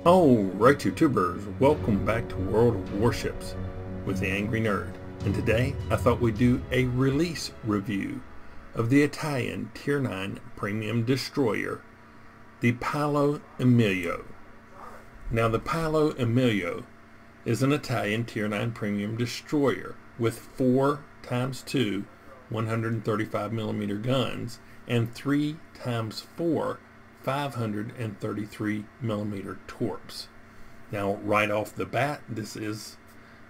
Alright YouTubers, welcome back to World of Warships with the Angry Nerd, and today I thought we'd do a release review of the Italian Tier 9 premium destroyer, the PAOLO EMILIO. Now the PAOLO EMILIO is an Italian Tier 9 premium destroyer with 4x2 135mm guns and 3x4 533mm torps. Now right off the bat, this is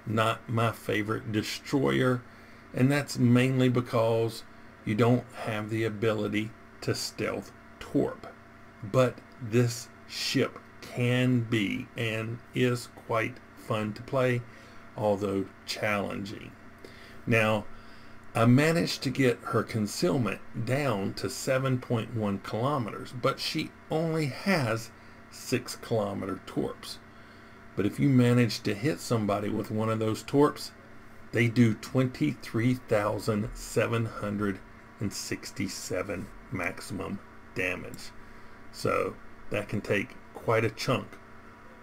not my favorite destroyer, and that's mainly because you don't have the ability to stealth torp. But this ship can be and is quite fun to play, although challenging. Now I managed to get her concealment down to 7.1 kilometers, but she only has 6 kilometer torps. But if you manage to hit somebody with one of those torps, they do 23,767 maximum damage. So that can take quite a chunk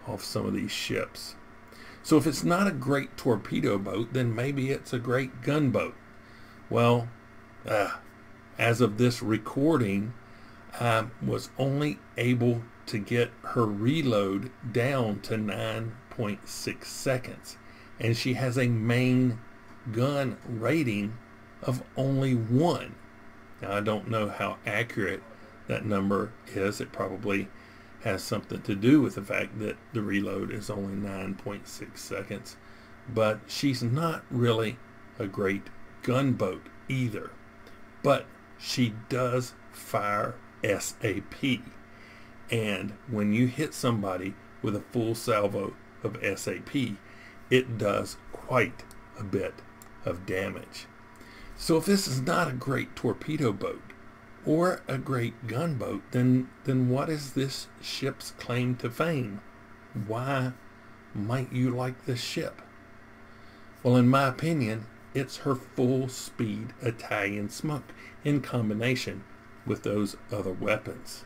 off some of these ships. So if it's not a great torpedo boat, then maybe it's a great gunboat. Well, as of this recording, I was only able to get her reload down to 9.6 seconds, and she has a main gun rating of only 1. Now I don't know how accurate that number is. It probably has something to do with the fact that the reload is only 9.6 seconds, but she's not really a great gunboat either. But she does fire SAP, and when you hit somebody with a full salvo of SAP, it does quite a bit of damage. So if this is not a great torpedo boat or a great gunboat, then what is this ship's claim to fame? Why might you like this ship? Well, in my opinion, it's her full speed Italian smoke in combination with those other weapons.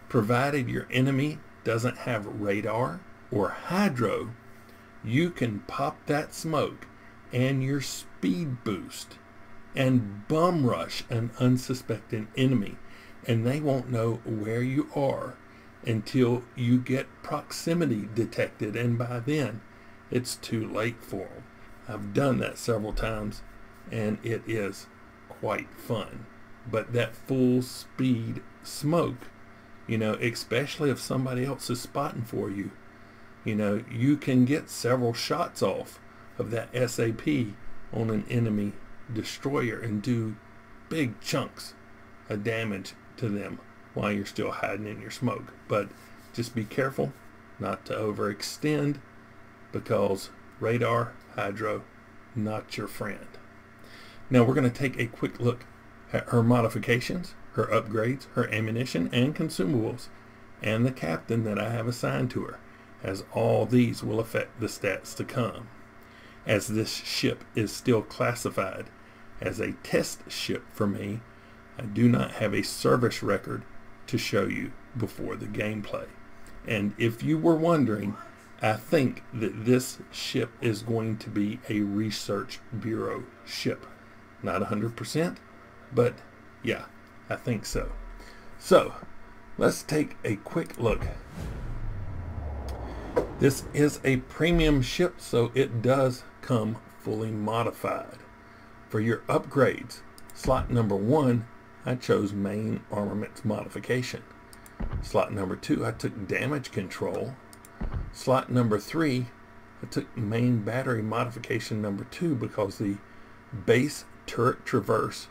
Provided your enemy doesn't have radar or hydro, you can pop that smoke and your speed boost and bum rush an unsuspecting enemy, and they won't know where you are until you get proximity detected, and by then it's too late for them. I've done that several times, and it is quite fun. But that full speed smoke, especially if somebody else is spotting for you, you can get several shots off of that SAP on an enemy destroyer and do big chunks of damage to them while you're still hiding in your smoke. But just be careful not to overextend, because radar, hydro, not your friend. Now we're going to take a quick look at her modifications, her upgrades, her ammunition and consumables, and the captain that I have assigned to her, as all these will affect the stats to come. As this ship is still classified as a test ship for me, I do not have a service record to show you before the gameplay. And if you were wondering, I think that this ship is going to be a research bureau ship. Not 100%, but yeah, I think so. So let's take a quick look. This is a premium ship, so it does come fully modified. For your upgrades, slot number 1, I chose main armaments modification. Slot number 2, I took damage control. Slot number 3, I took main battery modification number 2, because the base turret traverse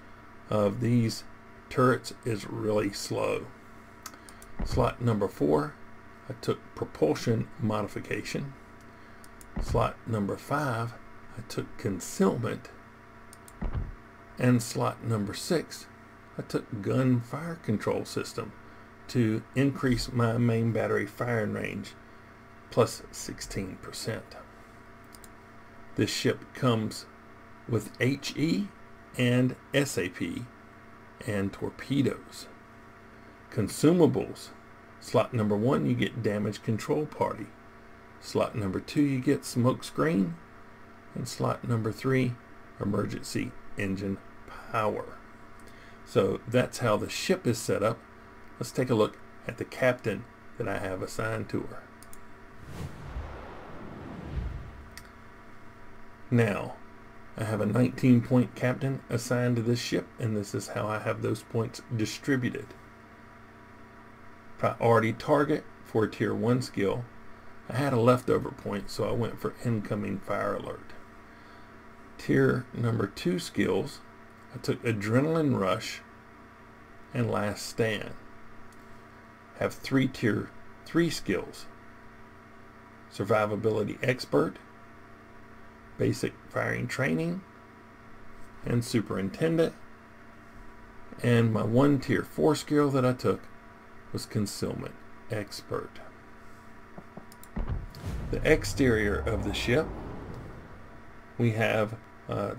of these turrets is really slow. Slot number 4, I took propulsion modification. Slot number 5, I took concealment. And slot number 6, I took gun fire control system to increase my main battery firing range plus 16%. This ship comes with HE and SAP and torpedoes. Consumables Slot number 1, you get damage control party. Slot number 2, you get smoke screen. And slot number 3, emergency engine power. So that's how the ship is set up. Let's take a look at the captain that I have assigned to her. Now, I have a 19-point captain assigned to this ship, and this is how I have those points distributed. Priority target for a tier 1 skill. I had a leftover point, so I went for incoming fire alert. Tier number 2 skills, I took adrenaline rush and last stand. Have 3 tier 3 skills. Survivability expert, basic firing training, and superintendent. And my 1 tier 4 skill that I took was concealment expert. The exterior of the ship, we have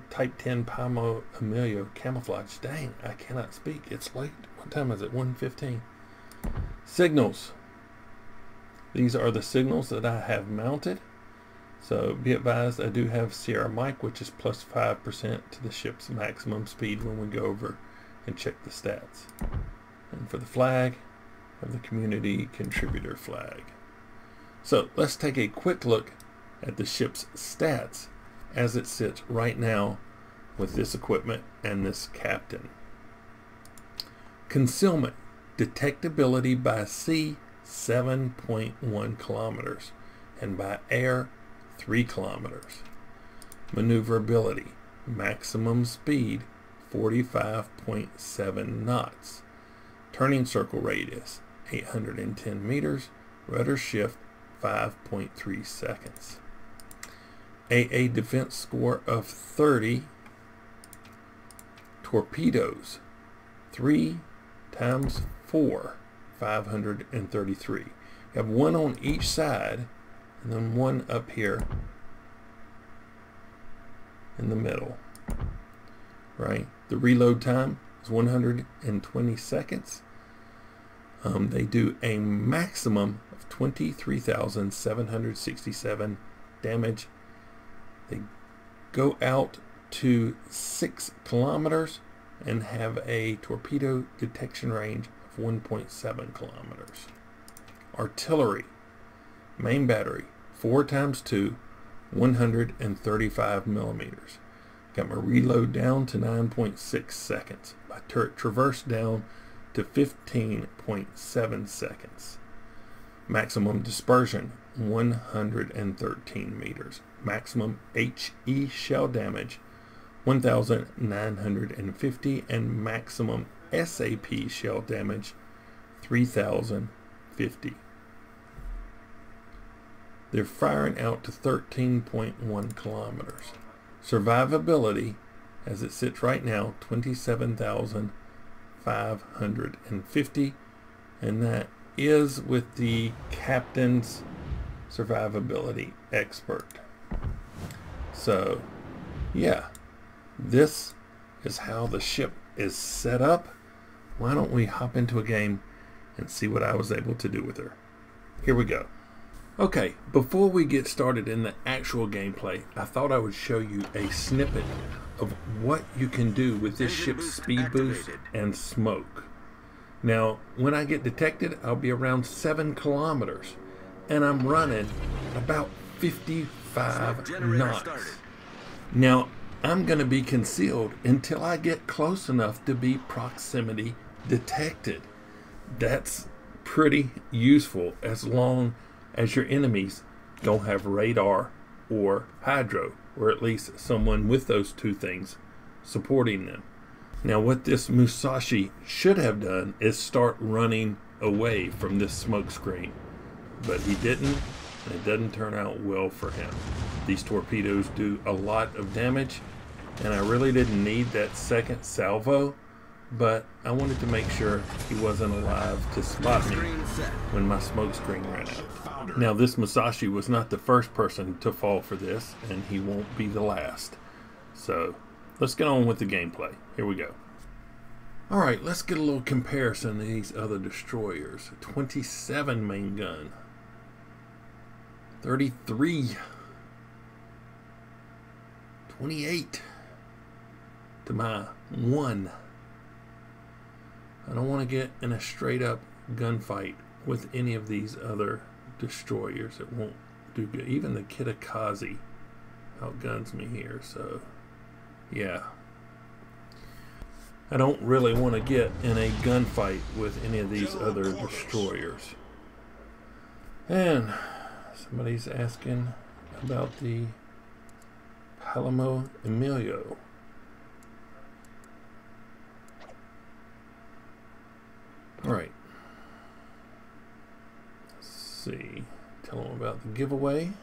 type 10 PAOLO EMILIO camouflage. Dang, I cannot speak. It's late. What time is it? 1:15. Signals. These are the signals that I have mounted. So be advised, I do have Sierra Mike, which is plus 5% to the ship's maximum speed when we go over and check the stats. And for the flag, I have the community contributor flag. So let's take a quick look at the ship's stats as it sits right now with this equipment and this captain. Concealment, detectability by sea 7.1 kilometers and by air 3 kilometers. Maneuverability, maximum speed 45.7 knots. Turning circle radius 810 meters. Rudder shift 5.3 seconds. AA defense score of 30. Torpedoes 3 times 4, 533. You have 1 on each side and then 1 up here in the middle, right? The reload time is 120 seconds. They do a maximum of 23,767 damage. They go out to 6 kilometers and have a torpedo detection range of 1.7 kilometers. Artillery, main battery, 4 times 2, 135 millimeters. Got my reload down to 9.6 seconds. My turret traverse down to 15.7 seconds. Maximum dispersion, 113 meters. Maximum HE shell damage, 1,950, and maximum SAP shell damage, 3,050. They're firing out to 13.1 kilometers. Survivability, as it sits right now, 27,550, and that is with the captain's survivability expert. So, yeah, this is how the ship is set up. Why don't we hop into a game and see what I was able to do with her. Here we go. Okay, before we get started in the actual gameplay, I thought I would show you a snippet of what you can do with this ship's speed boost and smoke. Now, when I get detected, I'll be around 7 kilometers, and I'm running about 55 knots. Now, I'm going to be concealed until I get close enough to be proximity detected. That's pretty useful as long as your enemies don't have radar or hydro, or at least someone with those two things supporting them. Now, what this Musashi should have done is start running away from this smoke screen, but he didn't, and it doesn't turn out well for him. These torpedoes do a lot of damage, and I really didn't need that second salvo, but I wanted to make sure he wasn't alive to spot me when my smoke screen ran out. Now, this Musashi was not the first person to fall for this, and he won't be the last. So let's get on with the gameplay. Here we go. Alright, let's get a little comparison to these other destroyers. 27 main gun. 33. 28 to my 1. I don't want to get in a straight up gunfight with any of these other destroyers. It won't do good. Even the Kitakaze outguns me here, so yeah. I don't really want to get in a gunfight with any of these other destroyers. And somebody's asking about the PAOLO EMILIO. Alright. Let's see. Tell them about the giveaway.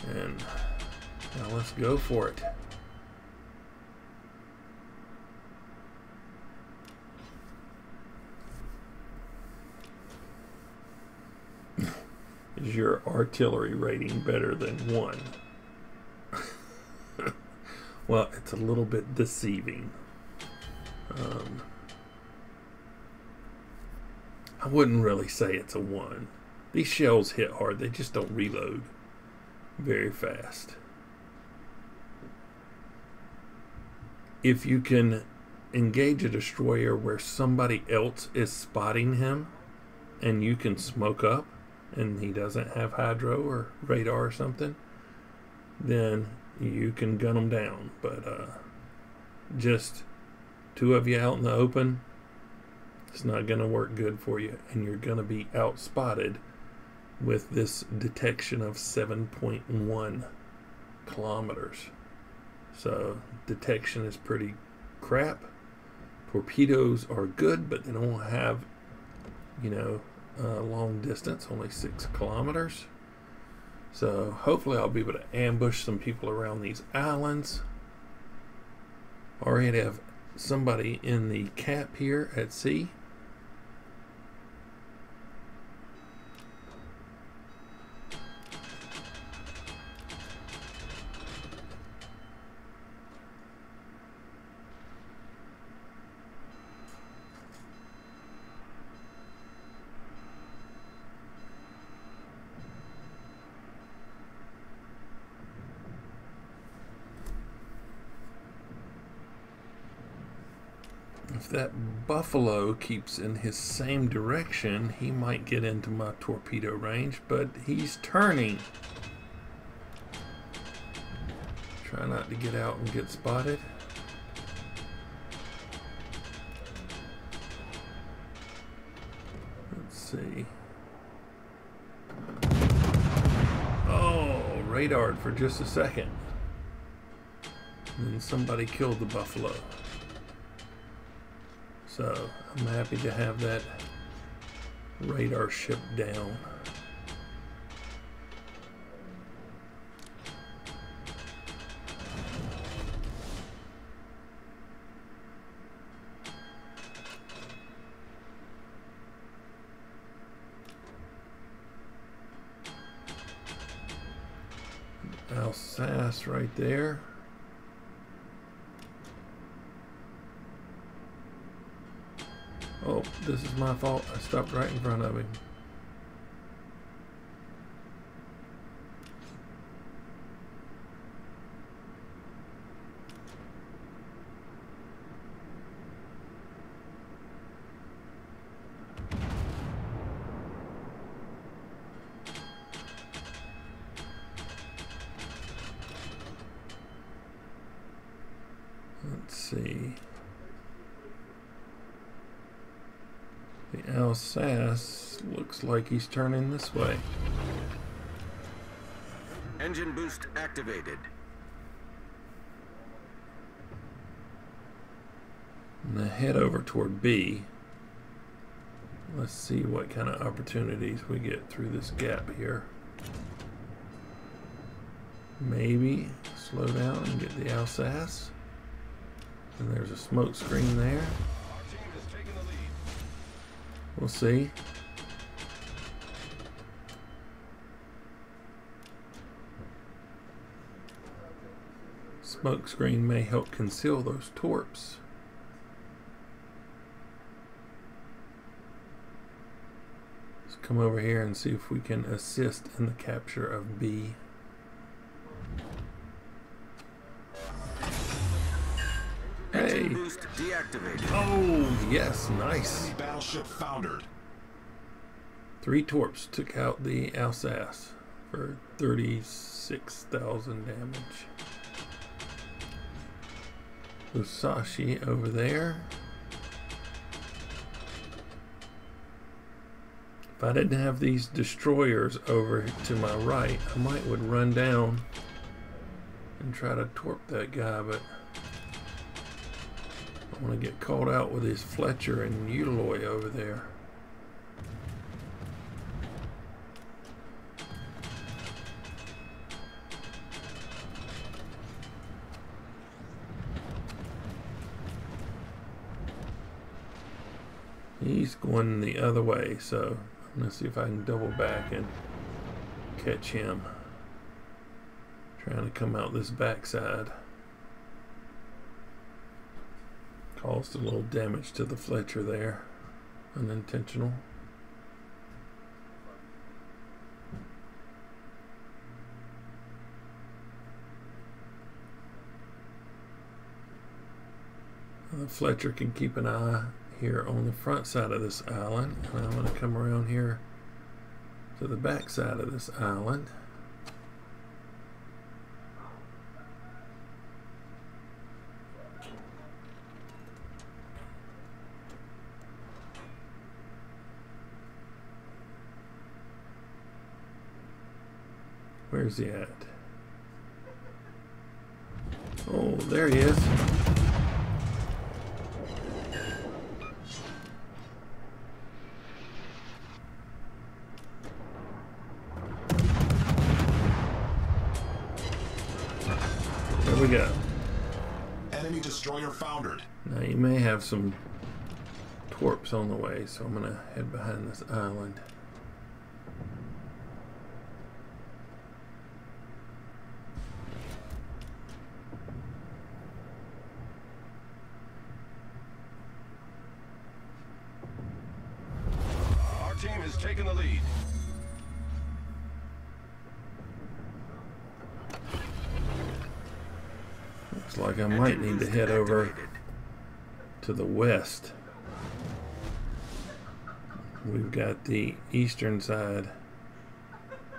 And now let's go for it. Is your artillery rating better than 1? Well, it's a little bit deceiving. I wouldn't really say it's a 1. These shells hit hard. They just don't reload very fast. If you can engage a destroyer where somebody else is spotting him and you can smoke up and he doesn't have hydro or radar or something, then you can gun him down. But just 2 of you out in the open, it's not going to work good for you, and you're going to be outspotted with this detection of 7.1 kilometers. So detection is pretty crap. Torpedoes are good, but they don't have, you know, long distance, only 6 kilometers. So hopefully I'll be able to ambush some people around these islands. Already have somebody in the cap here at sea. If that buffalo keeps in his same direction, he might get into my torpedo range, but he's turning. Try not to get out and get spotted. Let's see. Oh, radared for just a second. And then somebody killed the buffalo. So I'm happy to have that radar ship down. Alsace right there. Oh, this is my fault. I stopped right in front of him. Let's see. The Alsace looks like he's turning this way. Engine boost activated. I'm gonna head over toward B. Let's see what kind of opportunities we get through this gap here. Maybe slow down and get the Alsace. And there's a smoke screen there. We'll see. smoke screen may help conceal those torps. Let's come over here and see if we can assist in the capture of B. Hey! Boost deactivated. Oh, yes, nice. Battleship foundered. 3 torps took out the Alsace for 36,000 damage. Musashi over there. If I didn't have these destroyers over to my right, I would run down and try to torp that guy, but I want to get caught out with his Fletcher and Utiloy over there. He's going the other way, so I'm going to see if I can double back and catch him. Trying to come out this backside. Caused a little damage to the Fletcher there. Unintentional. The Fletcher can keep an eye here on the front side of this island, and I'm going to come around here to the back side of this island. Where's he at? Oh, there he is. There we go. Enemy destroyer foundered. Now you may have some torps on the way, so I'm gonna head behind this island. Our team has taken the lead. Looks like I might need to head over to the west. We've got the eastern side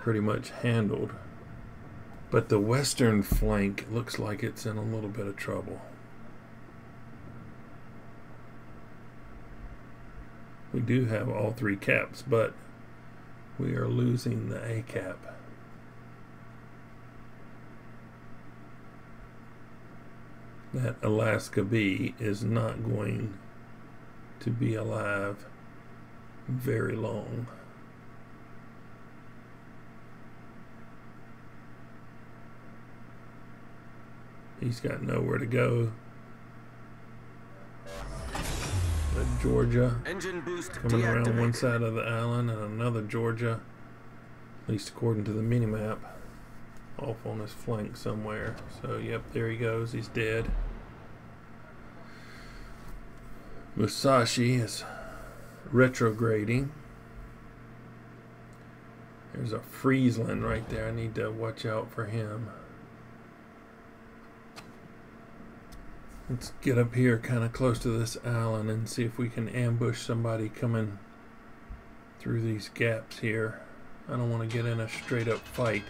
pretty much handled, but the western flank looks like it's in a little bit of trouble. We do have all 3 caps, but we are losing the A cap. That Alaska B is not going to be alive very long. He's got nowhere to go. The Georgia Engine boost coming around one deactivated. side of the island, and another Georgia, at least according to the minimap, off on his flank somewhere. So yep, there he goes, he's dead. Musashi is retrograding. There's a Friesland right there. I need to watch out for him. Let's get up here kind of close to this island and see if we can ambush somebody coming through these gaps here. I don't want to get in a straight up fight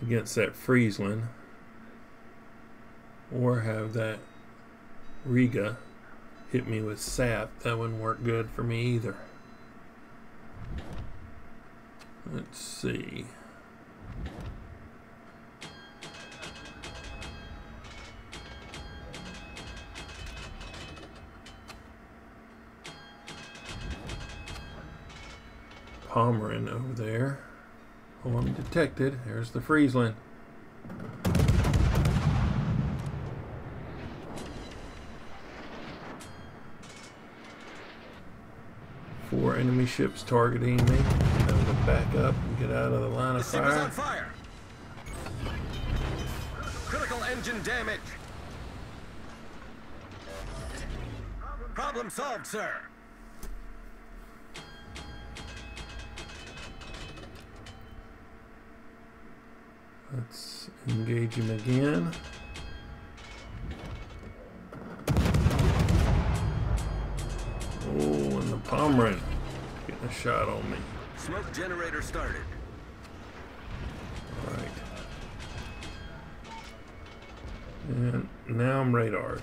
against that Friesland, or have that Riga hit me with sap. That wouldn't work good for me either. Let's see. Pomeran over there. Oh, I'm detected. There's the Friesland. Four enemy ships targeting me. I'm going to back up and get out of the line of The ship is fire. on fire. Critical Engine damage. Problem solved, sir. Let's engage him again. Oh, and the Pomeranian getting a shot on me. Smoke generator started. All right. And now I'm radared.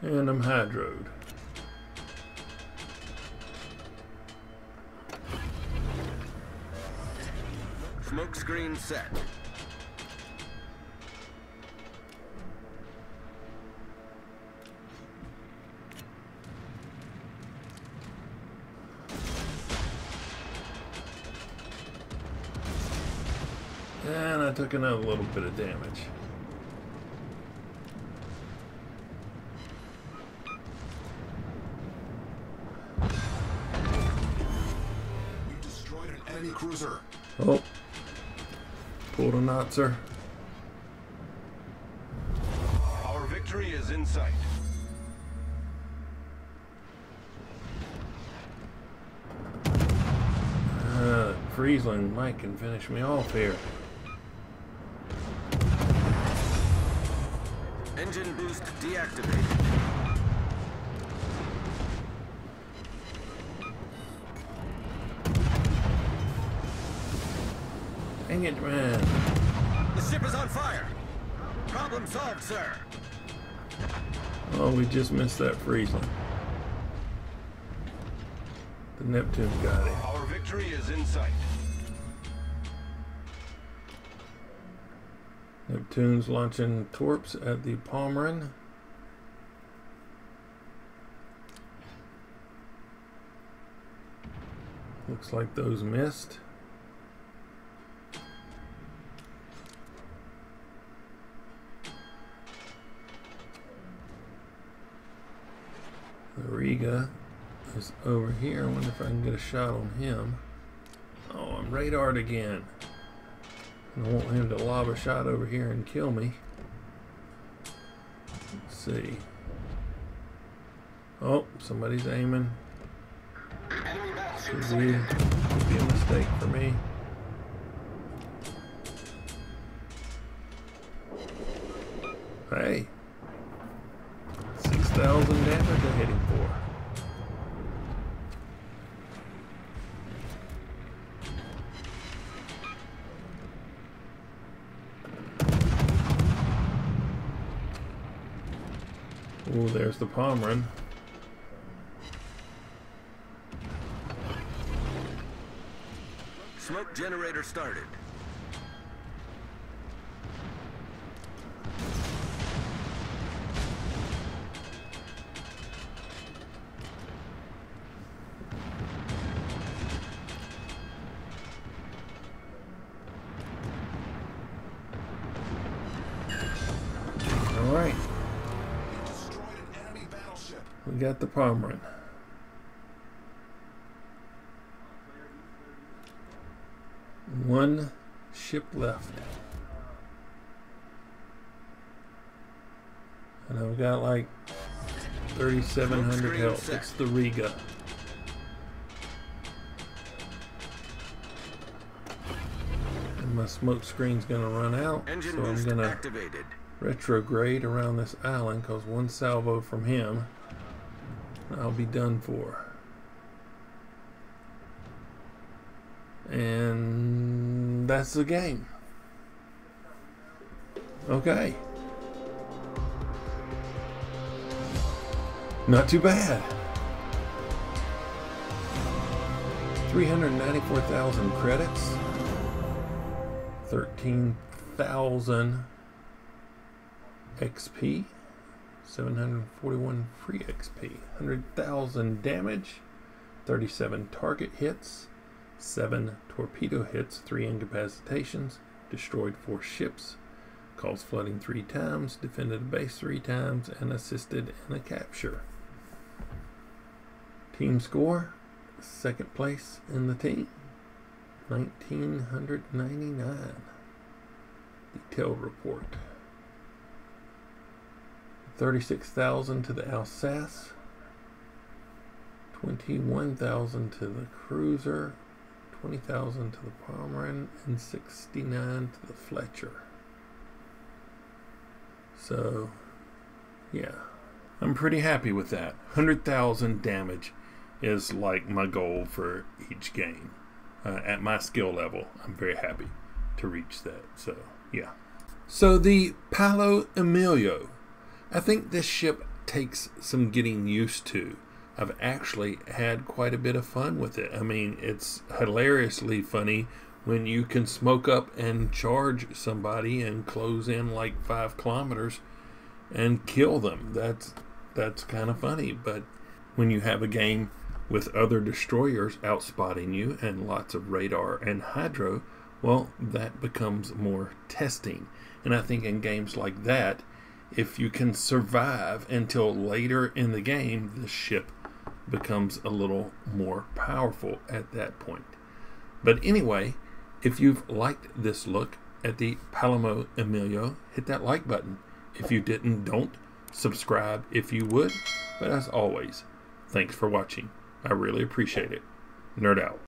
And I'm hydroed. Smoke screen set. And I took another little bit of damage. We've destroyed an enemy cruiser. Oh, pulled a Notzer. Our victory is in sight. Friesland might can finish me off here. Engine boost deactivated. Dang it, man. The ship is on fire. Problem solved, sir. Oh, we just missed that Friesland. The Neptune got him. Our victory is in sight. Neptune's launching torps at the Pomeranian. Looks like those missed. The Riga is over here. I wonder if I can get a shot on him. Oh, I'm radared again. I want him to lob a shot over here and kill me. Let's see. Oh, somebody's aiming. Could be a mistake for me. Hey. 6,000 damage I'm hitting for. Oh, there's the Pomeranian. Smoke generator started. All right. Destroyed an enemy battleship. We got the Pomeranian. One ship left. And I've got like 3,700 health. It's the Riga. And my smoke screen's gonna run out. Engine So I'm boost gonna activated. retrograde around this island because one salvo from him I'll be done for. And that's the game. Okay. Not too bad. 394,000 credits. 13,000 XP. 741 free XP. 100,000 damage. 37 target hits, 7 torpedo hits, 3 incapacitations, destroyed 4 ships, caused flooding 3 times, defended a base 3 times, and assisted in a capture. Team score, second place in the team, 1999. Detailed report. 36,000 to the Alsace, 21,000 to the cruiser, 20,000 to the Pomeranian, and 69 to the Fletcher. So, yeah, I'm pretty happy with that. 100,000 damage is like my goal for each game. At my skill level, I'm very happy to reach that. So, yeah. So the PAOLO EMILIO. I think this ship takes some getting used to. I've actually had quite a bit of fun with it. I mean, it's hilariously funny when you can smoke up and charge somebody and close in like 5 kilometers and kill them. That's kind of funny. But when you have a game with other destroyers outspotting you and lots of radar and hydro, well, that becomes more testing. And I think in games like that, if you can survive until later in the game, the ship becomes a little more powerful at that point. But anyway, if you've liked this look at the PAOLO EMILIO, hit that like button. If you didn't, don't. Subscribe if you would. But as always, thanks for watching. I really appreciate it. Nerd out.